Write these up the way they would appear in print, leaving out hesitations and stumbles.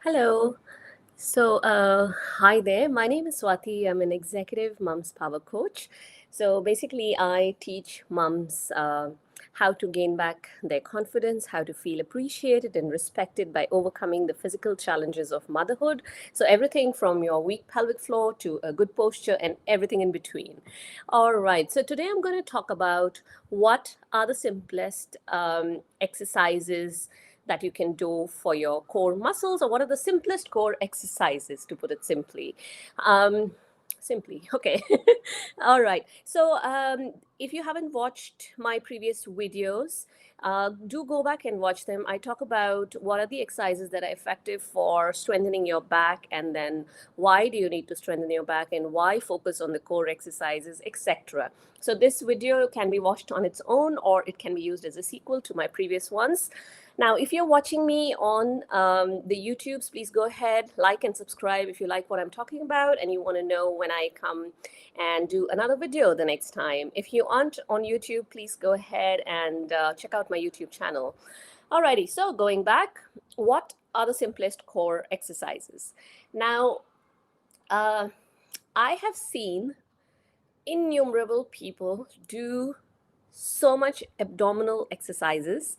Hello. Hi there. My name is Swati. I'm an executive mom's power coach. So, basically, I teach moms how to gain back their confidence, how to feel appreciated and respected by overcoming the physical challenges of motherhood. So, everything from your weak pelvic floor to a good posture and everything in between. All right. So, today I'm going to talk about what are the simplest exercises that you can do for your core muscles, or what are the simplest core exercises, to put it simply. Um, Simply, okay. All right. If you haven't watched my previous videos, do go back and watch them. I talk about what are the exercises that are effective for strengthening your back, and then why do you need to strengthen your back, and why focus on the core exercises, etc. So this video can be watched on its own, or it can be used as a sequel to my previous ones. Now, if you're watching me on the YouTubes, please go ahead, like and subscribe if you like what I'm talking about and you want to know when I come and do another video the next time. If you aren't on YouTube, please go ahead and check out my YouTube channel. Alrighty, so going back, what are the simplest core exercises? Now, uh, I have seen innumerable people do so much abdominal exercises,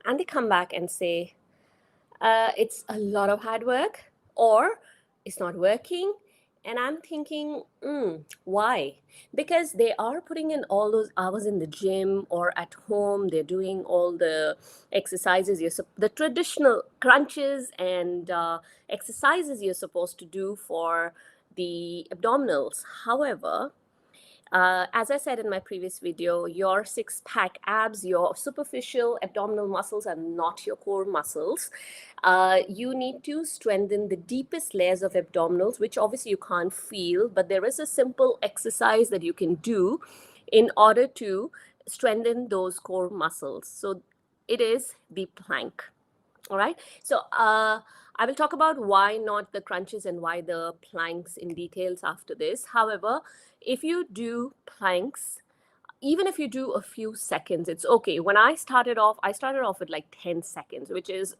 and they come back and say, it's a lot of hard work, or it's not working. And I'm thinking, why? Because they are putting in all those hours in the gym or at home. They're doing all the exercises, the traditional crunches and exercises you're supposed to do for the abdominals. However, as I said in my previous video, your six pack abs, your superficial abdominal muscles are not your core muscles. You need to strengthen the deepest layers of abdominals, which obviously you can't feel, but there is a simple exercise that you can do in order to strengthen those core muscles. So it is the plank. All right. I will talk about why not the crunches and why the planks in details after this. However, if you do planks, even if you do a few seconds, it's okay. When I started off with like 10 seconds, which is,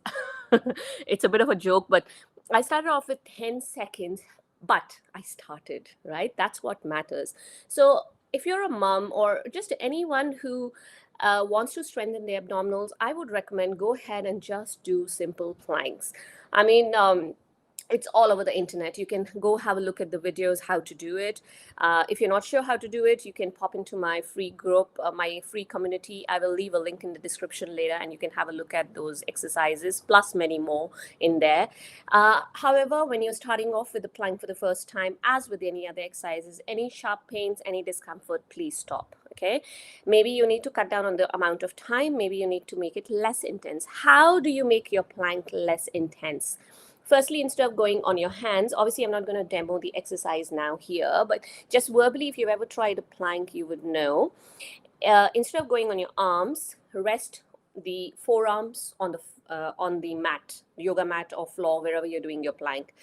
it's a bit of a joke, but I started off with 10 seconds, but I started, right? That's what matters. So if you're a mom or just anyone who wants to strengthen their abdominals, I would recommend go ahead and just do simple planks. I mean, it's all over the internet. You can go have a look at the videos how to do it. If you're not sure how to do it, you can pop into my free group, my free community. I will leave a link in the description later, and you can have a look at those exercises plus many more in there. However, when you're starting off with the plank for the first time, as with any other exercises, any sharp pains, any discomfort, please stop. Okay, maybe you need to cut down on the amount of time. Maybe you need to make it less intense. How do you make your plank less intense? Firstly, instead of going on your hands, obviously I'm not going to demo the exercise now here, but just verbally, if you've ever tried a plank, you would know. Instead of going on your arms, rest the forearms on the mat, yoga mat or floor, wherever you're doing your plank.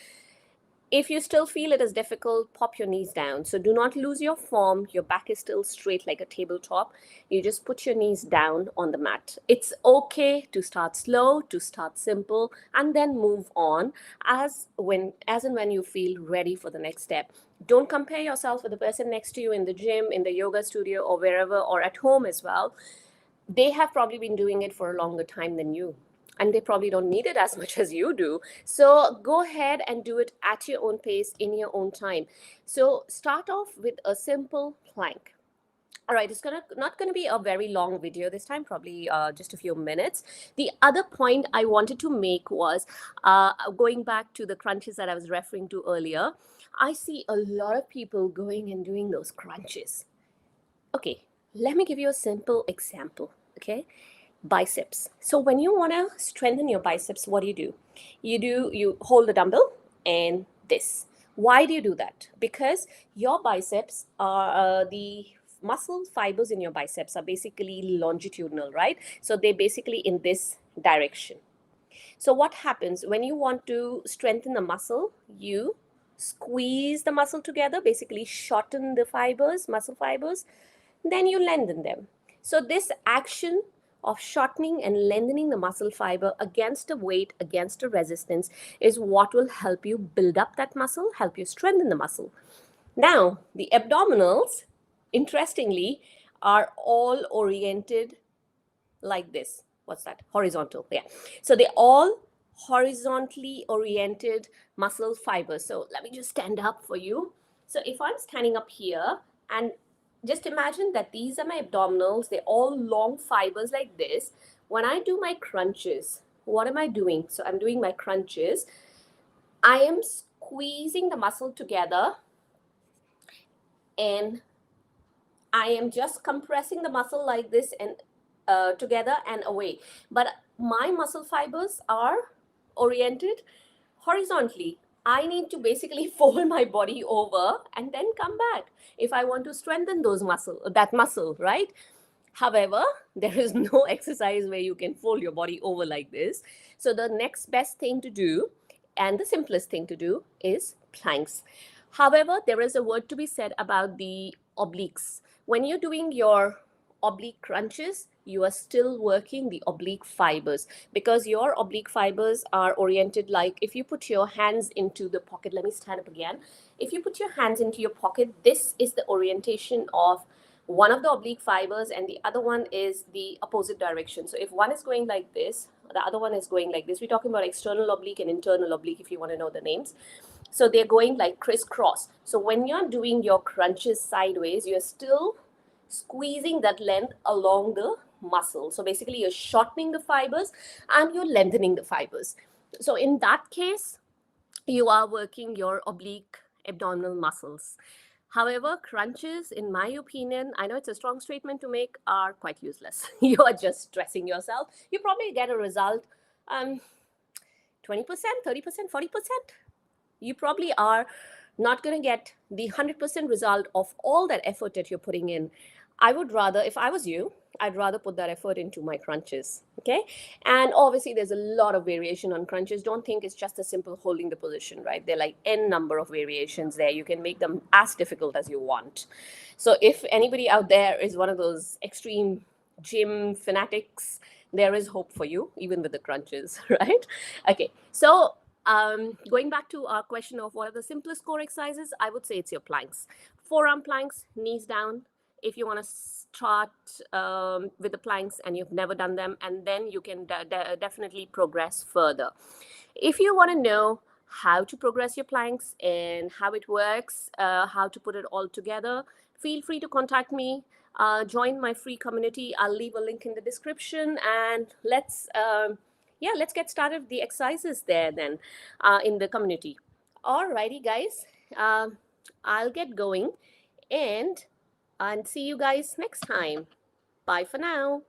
If you still feel it is difficult, pop your knees down. So do not lose your form. Your back is still straight like a tabletop. You just put your knees down on the mat. It's okay to start slow, to start simple, and then move on as and when you feel ready for the next step. Don't compare yourself with the person next to you in the gym, in the yoga studio, or wherever, or at home as well. They have probably been doing it for a longer time than you, and they probably don't need it as much as you do. So go ahead and do it at your own pace in your own time. So start off with a simple plank. All right, it's not gonna be a very long video this time, probably just a few minutes. The other point I wanted to make was going back to the crunches that I was referring to earlier. I see a lot of people going and doing those crunches. Okay, let me give you a simple example. Okay, biceps. So when you want to strengthen your biceps, what do? You hold the dumbbell and this. Why do you do that? Because your biceps are the muscle fibers in your biceps are basically longitudinal, right? So they're basically in this direction. So what happens when you want to strengthen the muscle? You squeeze the muscle together, basically shorten the fibers, muscle fibers, then you lengthen them. So this action of shortening and lengthening the muscle fiber against a weight, against a resistance, is what will help you build up that muscle, help you strengthen the muscle. Now, the abdominals, interestingly, are all oriented like this. What's that? Horizontal. Yeah. So they're all horizontally oriented muscle fibers. So let me just stand up for you. So if I'm standing up here, and just imagine that these are my abdominals, they're all long fibers like this. When I do my crunches, what am I doing? So I'm doing my crunches. I am squeezing the muscle together, and I am just compressing the muscle like this and together and away. But my muscle fibers are oriented horizontally. I need to basically fold my body over and then come back if I want to strengthen that muscle, right? However, there is no exercise where you can fold your body over like this. So the next best thing to do, and the simplest thing to do, is planks. However, there is a word to be said about the obliques. When you're doing your oblique crunches, you are still working the oblique fibers, because your oblique fibers are oriented like, if you put your hands into the pocket, let me stand up again. If you put your hands into your pocket, this is the orientation of one of the oblique fibers, and the other one is the opposite direction. So if one is going like this, the other one is going like this. We're talking about external oblique and internal oblique, if you want to know the names. So they're going like crisscross. So when you're doing your crunches sideways, you're still squeezing that length along the muscle. So basically you're shortening the fibers and you're lengthening the fibers. So in that case, you are working your oblique abdominal muscles. However, crunches, in my opinion, I know it's a strong statement to make, are quite useless. You are just stressing yourself. You probably get a result 20%, 30%, 40%. You probably are not going to get the 100% result of all that effort that you're putting in. I would rather, if I was you, I'd rather put that effort into my crunches. Okay. And obviously, there's a lot of variation on crunches. Don't think it's just a simple holding the position, right? There are like n number of variations there. You can make them as difficult as you want. So if anybody out there is one of those extreme gym fanatics, there is hope for you, even with the crunches, right? Okay. So going back to our question of what are the simplest core exercises, I would say it's your planks. Forearm planks, knees down. If you want to start with the planks and you've never done them, and then you can definitely progress further. If you want to know how to progress your planks and how it works, how to put it all together, feel free to contact me. Join my free community. I'll leave a link in the description, and let's get started with the exercises there then in the community. Alrighty, guys. I'll get going, and see you guys next time. Bye for now.